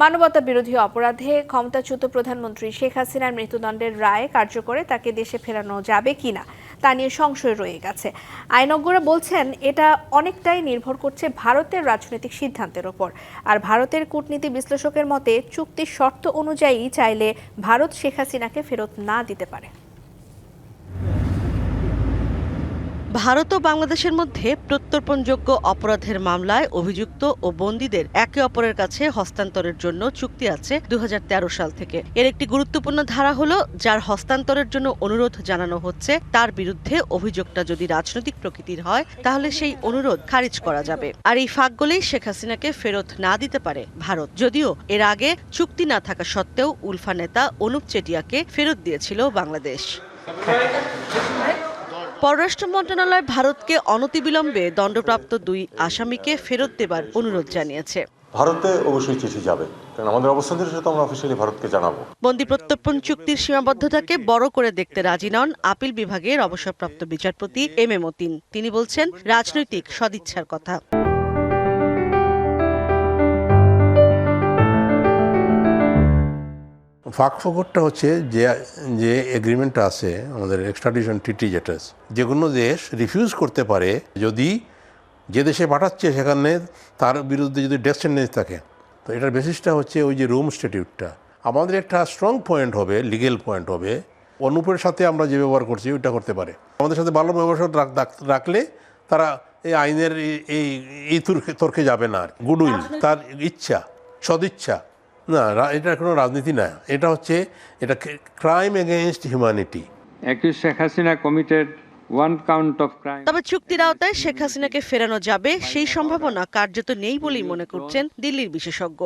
মানবতা বিরোধী অপরাধে ক্ষমতাচ্যুত প্রধানমন্ত্রী শেখ হাসিনার মৃত্যুদণ্ডের রায় কার্যকরে তাকে দেশে ফেরানো যাবে কিনা তা নিয়ে সংশয় রয়ে গেছে। আইনজ্ঞরা বলছেন এটা অনেকটাই নির্ভর করছে ভারতের রাজনৈতিক সিদ্ধান্তের ওপর। আর ভারতের কূটনীতি বিশ্লেষকের মতে চুক্তির শর্ত অনুযায়ী চাইলে ভারত শেখ হাসিনাকে ফেরত না দিতে পারে। ভারত ও বাংলাদেশের মধ্যে প্রত্যর্পণযোগ্য অপরাধের মামলায় অভিযুক্ত ও বন্দীদের একে অপরের কাছে হস্তান্তরের জন্য চুক্তি আছে 2013 সাল থেকে। এর একটি গুরুত্বপূর্ণ ধারা হলো, যার হস্তান্তরের জন্য অনুরোধ জানানো হচ্ছে তার বিরুদ্ধে অভিযোগটা যদি রাজনৈতিক প্রকৃতির হয় তাহলে সেই অনুরোধ খারিজ করা যাবে। আর এই ফাঁক গলেই শেখ হাসিনাকে ফেরত না দিতে পারে ভারত। যদিও এর আগে চুক্তি না থাকা সত্ত্বেও উলফা নেতা অনুপ চেটিয়াকে ফেরত দিয়েছিল বাংলাদেশ। পররাষ্ট্র মন্ত্রণালয় ভারতকে অনতিবিলম্বে দণ্ডপ্রাপ্ত 2 আসামিকে ফেরত দেবার অনুরোধ জানিয়েছে। ভারতে অবশ্যই চিঠি যাবে, কারণ আমাদের অবস্থানের সাথে আমরা অফিসিয়ালি ভারতকে জানাবো। বন্দী প্রত্যর্পণ চুক্তির সীমাবদ্ধতাকে বড় করে দেখতে রাজি নন আপিল বিভাগের অবসরপ্রাপ্ত বিচারপতি এম এ মতিন। তিনি বলছেন, রাজনৈতিক সদিচ্ছার কথা। ফাঁকফোকরটা হচ্ছে যে এগ্রিমেন্টটা আছে আমাদের এক্সট্রাডিশন ট্রিটি, যে কোনো দেশ রিফিউজ করতে পারে যদি যে দেশে পাঠাচ্ছে সেখানে তার বিরুদ্ধে যদি ডেথ সেন্টেন্স থাকে। তো এটার বেসিসটা হচ্ছে ওই যে রোম স্ট্যাটিউটটা। আমাদের একটা স্ট্রং পয়েন্ট হবে, লিগেল পয়েন্ট হবে, অনুপের সাথে আমরা যে ব্যবহার করছি ওইটা করতে পারে। আমাদের সাথে ভালো ব্যবহার রাখলে তারা এই আইনের এই তর্কে যাবে না। গুডউইল, তার ইচ্ছা, সদিচ্ছা, না, এটা কোনো রাজনীতি না, এটা হচ্ছে crime against humanity. Sheikh Hasina committed 1 count of crime। তবে চুক্তির আওতায় শেখ হাসিনাকে ফেরানো যাবে সেই সম্ভাবনা কার্যত নেই বলেই মনে করছেন দিল্লির বিশেষজ্ঞ।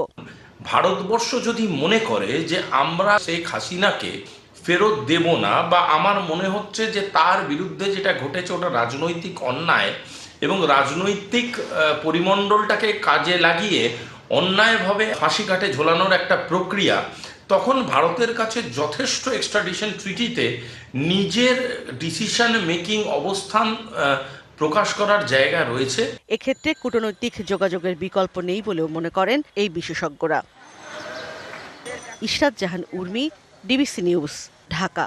ভারতবর্ষ যদি মনে করে যে আমরা শেখ হাসিনাকে ফেরত দেব না, বা আমার মনে হচ্ছে যে তার বিরুদ্ধে যেটা ঘটেছে ওটা রাজনৈতিক অন্যায় এবং রাজনৈতিক পরিমণ্ডলটাকে কাজে লাগিয়ে অন্যায়ভাবে ফাঁসি কাটে ঝোলানোর একটা প্রক্রিয়া, তখন ভারতের কাছে যথেষ্ট এক্সট্রাডিশন ট্রিটিতে নিজের ডিসিশন মেকিং অবস্থান প্রকাশ করার জায়গা রয়েছে। এক্ষেত্রে কূটনৈতিক যোগাযোগের বিকল্প নেই বলেও মনে করেন এই বিশেষজ্ঞরা। ইশরাত জাহান উর্মি, ডিবিসি নিউজ, ঢাকা।